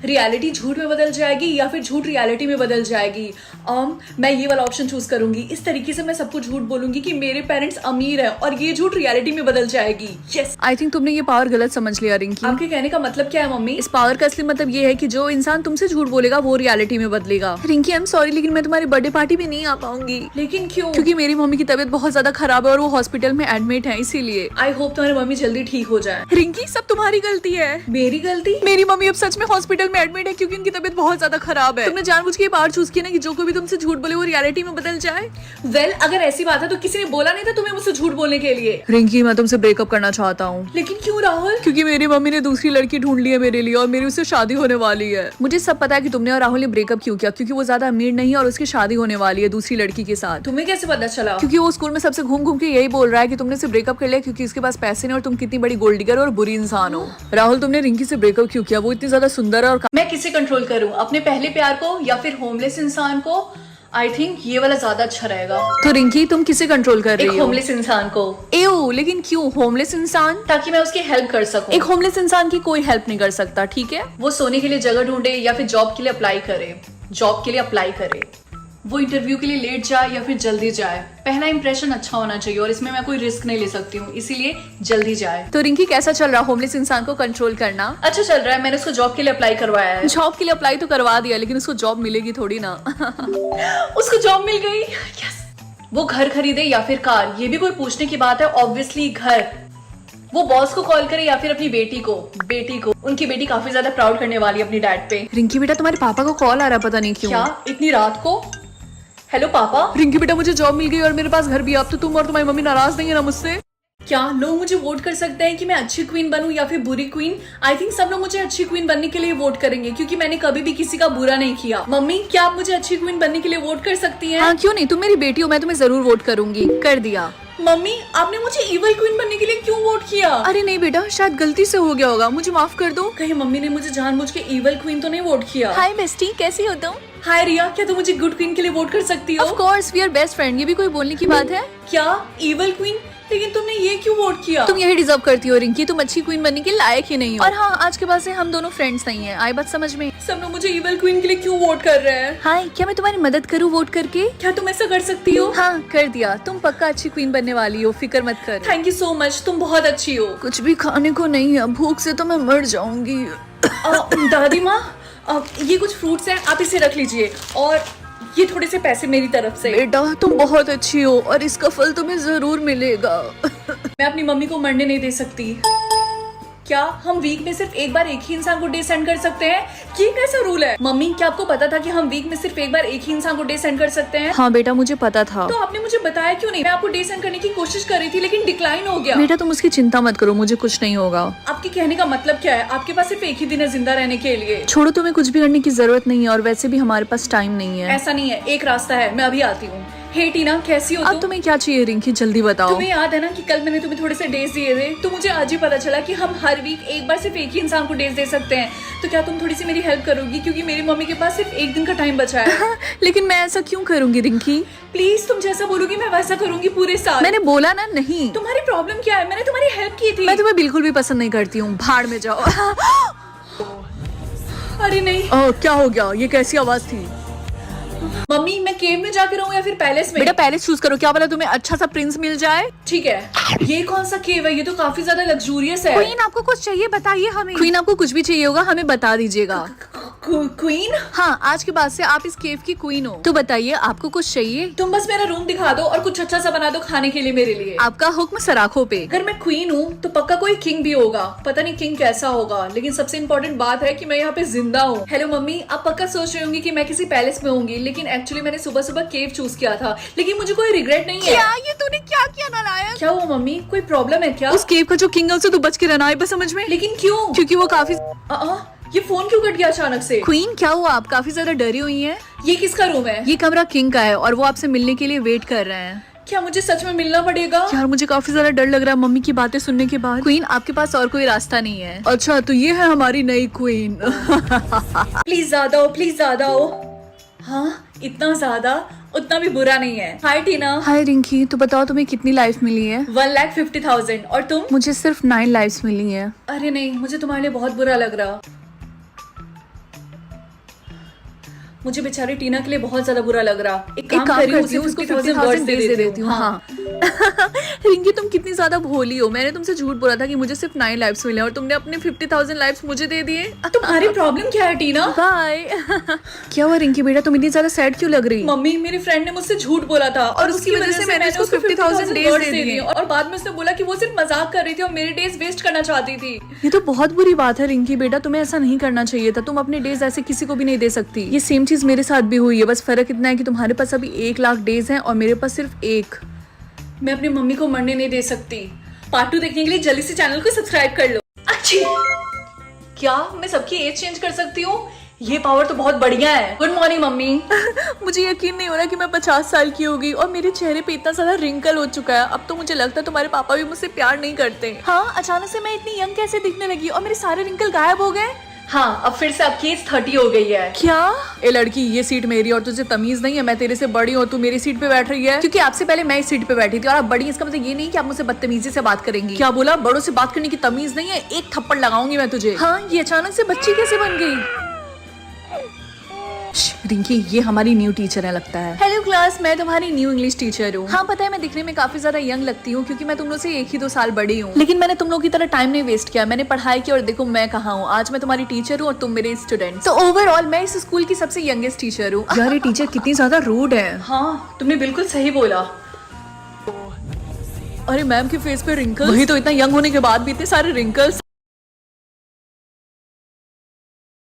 Reality झूठ में बदल जाएगी या फिर झूठ रियलिटी में बदल जाएगी। मैं ये वाला ऑप्शन चूज करूंगी। इस तरीके से मैं सबको झूठ बोलूंगी कि मेरे पेरेंट्स अमीर हैं और ये झूठ रियलिटी में बदल जाएगी। यस, आई थिंक तुमने ये पावर गलत समझ लिया रिंकी। आपके कहने का मतलब क्या है मम्मी? इस पावर का असली मतलब ये है कि जो इंसान तुमसे झूठ बोलेगा वो रियलिटी में बदलेगा। रिंकी आई एम सॉरी, लेकिन मैं तुम्हारी बर्थडे पार्टी में नहीं आ पाऊंगी। लेकिन क्यों? क्योंकि मेरी मम्मी की तबीयत बहुत ज्यादा खराब है और वो हॉस्पिटल में एडमिट है, इसीलिए। आई होप तुम्हारी मम्मी जल्दी ठीक हो जाए। रिंकी सब तुम्हारी गलती है। मेरी गलती? मेरी मम्मी अब सच में हॉस्पिटल में एडमिट है क्योंकि उनकी तबीयत बहुत ज्यादा खराब है। तुमने जानबूझ के ये पावर चूज किया ना कि जो कोई भी तुमसे झूठ बोले वो रियलिटी में बदल जाए। वेल, अगर ऐसी बात है तो किसी ने बोला नहीं था तुम्हें मुझसे झूठ बोलने के लिए। रिंकी मैं तुमसे ब्रेकअप करना चाहता हूँ। लेकिन क्यों राहुल? क्योंकि मेरी मम्मी ने दूसरी लड़की ढूंढ ली है मेरे लिए और मेरी उससे शादी होने वाली है। मुझे सब पता है कि तुमने और राहुल ने ब्रेकअप क्यों किया, क्योंकि वो ज्यादा अमीर नहीं है और उसकी शादी होने वाली है दूसरी लड़की के साथ। तुम्हें कैसे पता चला? क्योंकि वो स्कूल में सबसे घूम घूम के यही बोल रहा है कि तुमने से ब्रेकअप कर लिया क्योंकि इसके पास पैसे नहीं और तुम कितनी बड़ी गोल्ड डिगर और बुरी इंसान हो। राहुल तुमने रिंकी से ब्रेकअप क्यों किया? वो इतनी ज्यादा सुंदर है और मैं किसे कंट्रोल करूं, अपने पहले प्यार को या फिर होमलेस इंसान को? आई थिंक ये वाला ज्यादा अच्छा रहेगा। तो रिंकी तुम किसे कंट्रोल कर रही एक हो? होमलेस इंसान को। एओ, लेकिन क्यों होमलेस इंसान? ताकि मैं उसकी हेल्प कर सकूं। एक होमलेस इंसान की कोई हेल्प नहीं कर सकता, ठीक है? वो सोने के लिए जगह ढूंढे या फिर जॉब के लिए अप्लाई करे। जॉब के लिए अप्लाई करे, वो इंटरव्यू के लिए लेट जाए या फिर जल्दी जाए। पहला इंप्रेशन अच्छा होना चाहिए और इसमें मैं कोई रिस्क नहीं ले सकती हूँ, इसीलिए जल्दी जाए। तो रिंकी कैसा चल रहा होमलेस इंसान को कंट्रोल करना? अच्छा चल रहा है। मैंने उसको जॉब के लिए अप्लाई करवाया है। जॉब के लिए अप्लाई तो करवा दिया, लेकिन उसको जॉब मिलेगी थोड़ी ना। उसको जॉब मिल गई। यस। वो घर खरीदे या फिर कार, ये भी कोई पूछने की बात है? ऑब्वियसली घर। वो बॉस को कॉल करे या फिर अपनी बेटी को उनकी बेटी काफी ज्यादा प्राउड करने वाली है अपनी डैड पे। रिंकी बेटा तुम्हारे पापा को कॉल आ रहा, पता नहीं क्यों। क्या इतनी रात को? हेलो पापा। रिंकी बेटा मुझे जॉब मिल गई और मेरे पास घर भी है। अब तो तुम और तुम्हारी मम्मी नाराज नहीं है ना मुझसे? क्या लोग मुझे वोट कर सकते हैं कि मैं अच्छी क्वीन बनूं या फिर बुरी क्वीन? आई थिंक सब लोग मुझे अच्छी क्वीन बनने के लिए वोट करेंगे क्योंकि मैंने कभी भी किसी का बुरा नहीं किया। मम्मी, क्या आप मुझे अच्छी क्वीन बनने के लिए वोट कर सकती हैं? हाँ क्यों नहीं, तुम मेरी बेटी हो, मैं तुम्हें जरूर वोट करूंगी। कर दिया। मम्मी, आपने मुझे इवल क्वीन बनने के लिए क्यों वोट किया? अरे नहीं बेटा, शायद गलती से हो गया होगा, मुझे माफ कर दो। कहीं मम्मी ने मुझे जानबूझ के इवल क्वीन तो नहीं वोट किया? हाय बेस्टी, कैसी हो तुम? हाय रिया, क्या तुम मुझे गुड क्वीन के लिए वोट कर सकती हो? Of course, we are best friend. ये भी कोई बोलने की बात है? क्या इवल क्वीन? लेकिन तुमने ये क्यों वोट किया? तुम यही डिजर्व करती हो रिंकी, तुम अच्छी क्वीन बनने के लायक ही नहीं हो। और हाँ, आज के बाद से हम दोनों फ्रेंड्स नहीं है। आई बात समझ में? सब लोग मुझे इवल क्वीन के लिए क्यों वोट कर रहे हैं? हाय, क्या मैं तुम्हारी मदद करूँ वोट करके? क्या तुम ऐसा कर सकती हो? हाँ कर दिया, तुम पक्का अच्छी क्वीन बनने वाली हो, फिक्र मत कर। थैंक यू सो मच, तुम बहुत अच्छी हो। कुछ भी खाने को नहीं है, भूख से तो मैं मर जाऊंगी। दादी माँ, ये कुछ फ्रूट्स हैं, आप इसे रख लीजिए और ये थोड़े से पैसे मेरी तरफ से। बेटा तुम बहुत अच्छी हो और इसका फल तुम्हें जरूर मिलेगा। मैं अपनी मम्मी को मरने नहीं दे सकती। क्या हम वीक में सिर्फ एक बार एक ही इंसान को डे सेंड कर सकते हैं? ये कैसा रूल है? मम्मी, क्या आपको पता था कि हम वीक में सिर्फ एक बार एक ही इंसान को डे सेंड कर सकते हैं? हाँ बेटा मुझे पता था। तो आपने मुझे बताया क्यों नहीं? मैं आपको डे सेंड करने की कोशिश कर रही थी लेकिन डिक्लाइन हो गया। बेटा तुम उसकी चिंता मत करो, मुझे कुछ नहीं होगा। आपके कहने का मतलब क्या है? आपके पास सिर्फ एक ही दिन है जिंदा रहने के लिए। छोड़ो, तुम्हें कुछ भी करने की जरूरत नहीं है और वैसे भी हमारे पास टाइम नहीं है। ऐसा नहीं है, एक रास्ता है, मैं अभी आती हूँ। हे टीना, कैसी हो अब तुम? तुम्हें क्या चाहिए रिंकी, जल्दी बताओ। तुम्हें याद है ना कि कल मैंने तुम्हें थोड़े से डेज दिए थे? तो मुझे आज ही पता चला कि हम हर वीक एक बार सिर्फ एक ही इंसान को डेज दे सकते हैं। तो क्या तुम थोड़ी सी मेरी हेल्प करोगी? क्योंकि मेरी मम्मी के पास सिर्फ एक दिन का टाइम बचा है। लेकिन मैं ऐसा क्यों करूंगी रिंकी? प्लीज, तुम जैसा बोलोगी मैं वैसा करूंगी पूरे साल। मैंने बोला ना नहीं। तुम्हारी प्रॉब्लम क्या है? मैंने तुम्हारी हेल्प की थी। मैं तुम्हें बिल्कुल भी पसंद नहीं करती हूँ, भाड़ में जाओ। अरे नहीं। क्या हो गया? ये कैसी आवाज थी? मम्मी, मैं केव में जाके रहूं या फिर पैलेस में? बेटा पैलेस चूज करो, क्या पता तुम्हें अच्छा सा प्रिंस मिल जाए। ठीक है। ये कौन सा केव है? ये तो काफी ज्यादा लग्जूरियस है। क्वीन आपको कुछ चाहिए बताइए हमें। क्वीन आपको कुछ भी चाहिए होगा हमें बता दीजिएगा। क्वीन? हाँ, आज के बाद से आप इस केव की क्वीन हो। तो बताइए आपको कुछ चाहिए? तुम बस मेरा रूम दिखा दो और कुछ अच्छा सा बना दो खाने के लिए मेरे लिए। आपका हुक्म सराखों पे। अगर मैं क्वीन हूँ तो पक्का कोई किंग भी होगा। पता नहीं किंग कैसा होगा, लेकिन सबसे इम्पोर्टेंट बात है कि मैं यहाँ पे जिंदा हूँ। हेलो मम्मी, आप पक्का सोच रही होंगी कि मैं किसी पैलेस में होंगी, लेकिन एक्चुअली मैंने सुबह सुबह केव चूज किया था। लेकिन मुझे कोई रिग्रेट नहीं है। क्या ये तूने क्या किया नालायक? क्या हुआ मम्मी? कोई प्रॉब्लम है क्या? उस केव का जो किंग है उसे तू बच के रहना है, बस समझ में? लेकिन क्यों? क्योंकि वो काफी। ये फोन क्यों कट गया अचानक से? क्वीन क्या हुआ? आप काफी ज्यादा डरी हुई हैं। ये किसका रूम है? ये कमरा किंग का है और वो आपसे मिलने के लिए वेट कर रहे हैं। क्या मुझे सच में मिलना पड़ेगा? यार मुझे काफी ज्यादा डर लग रहा है मम्मी की बातें सुनने के बाद। क्वीन आपके पास और कोई रास्ता नहीं है। अच्छा तो ये है हमारी नई क्वीन। प्लीज ज्यादा हो, प्लीज ज्यादा हो। हाँ, इतना ज्यादा उतना भी बुरा नहीं है। हाय टीना। हाय रिंकी, तो बताओ तुम्हें कितनी लाइफ मिली है? 1,50,000। और तुम? मुझे सिर्फ 9 लाइफ्स मिली है। अरे नहीं, मुझे तुम्हारे लिए बहुत बुरा लग रहा। मुझे बेचारी टीना के लिए बहुत ज्यादा बुरा लग रहा। एक काम करती हूँ, उसको 50,000 दे देती हूँ। हाँ रिंकी तुम कितनी ज्यादा भोली हो। मैंने तुमसे झूठ बोला था कि मुझे सिर्फ 9 लाइफ्स मिले और तुमने अपने 50,000 लाइफ्स मुझे दे दिए। तुम्हारी प्रॉब्लम क्या है टीना? बाय क्या हुआ रिंकी बेटा, तुम इतनी ज्यादा सैड क्यों लग रही? मम्मी मेरी फ्रेंड ने मुझसे झूठ बोला था और उसकी वजह से मैंने उसको 50,000 डेज दे दिए और बाद में उसने बोला कि वो सिर्फ मजाक कर रही थी और मेरे डेज वेस्ट करना चाहती थी। ये तो बहुत बुरी बात है रिंकी बेटा, तुम्हें ऐसा नहीं करना चाहिए था। तुम अपने डेज ऐसे किसी को भी नहीं दे सकती। ये सेम चीज मेरे साथ भी हुई है, बस फर्क इतना है कि तुम्हारे पास अभी 1 लाख डेज हैं और मेरे पास सिर्फ 1। मैं अपनी मम्मी को मरने नहीं दे सकती। पार्ट 2 देखने के लिए जल्दी से चैनल को सब्सक्राइब कर लो। अच्छी क्या मैं सबकी एज चेंज कर सकती हूँ? ये पावर तो बहुत बढ़िया है। Good morning mummy. मुझे यकीन नहीं हो रहा कि मैं 50 साल की हो गई और मेरे चेहरे पे इतना ज्यादा रिंकल हो चुका है। अब तो मुझे लगता है तुम्हारे पापा भी मुझसे प्यार नहीं करते। हाँ अचानक से मैं इतनी यंग कैसे दिखने लगी और मेरे सारे रिंकल गायब हो गए। हाँ अब फिर से आपकी एज 30 हो गई है। क्या? ए लड़की ये सीट मेरी और तुझे तमीज नहीं है? मैं तेरे से बड़ी हूँ, तू मेरी सीट पे बैठ रही है क्योंकि आपसे पहले मैं इस सीट पे बैठी थी और आप बड़ी। इसका मतलब ये नहीं कि आप मुझसे बदतमीजी से बात करेंगी। क्या बोला? बड़ों से बात करने की तमीज नहीं है? एक थप्पड़ लगाऊंगी मैं तुझे। हाँ ये अचानक से बच्ची कैसे बन गई? रिंकी ये हमारी न्यू टीचर है लगता है। हेलो क्लास, मैं तुम्हारी न्यू इंग्लिश टीचर हूँ। हाँ पता है मैं दिखने में काफी ज्यादा यंग लगती हूँ क्योंकि मैं तुम लोग से 1 ही 2 साल बड़ी हूँ, लेकिन मैंने तुम लोग की तरह टाइम नहीं वेस्ट किया। मैंने पढ़ाई की और देखो मैं कहाँ हूँ। आज मैं तुम्हारी टीचर हूँ और तुम मेरे स्टूडेंट। तो ओवरऑल मैं इस स्कूल की सबसे यंगेस्ट टीचर हूँ। यार ये टीचर कितनी ज्यादा रूड है। हाँ तुमने बिल्कुल सही बोला। अरे मैम के फेस पे रिंकल्स, वही तो इतना यंग होने के बाद भी इतने सारे रिंकल्स।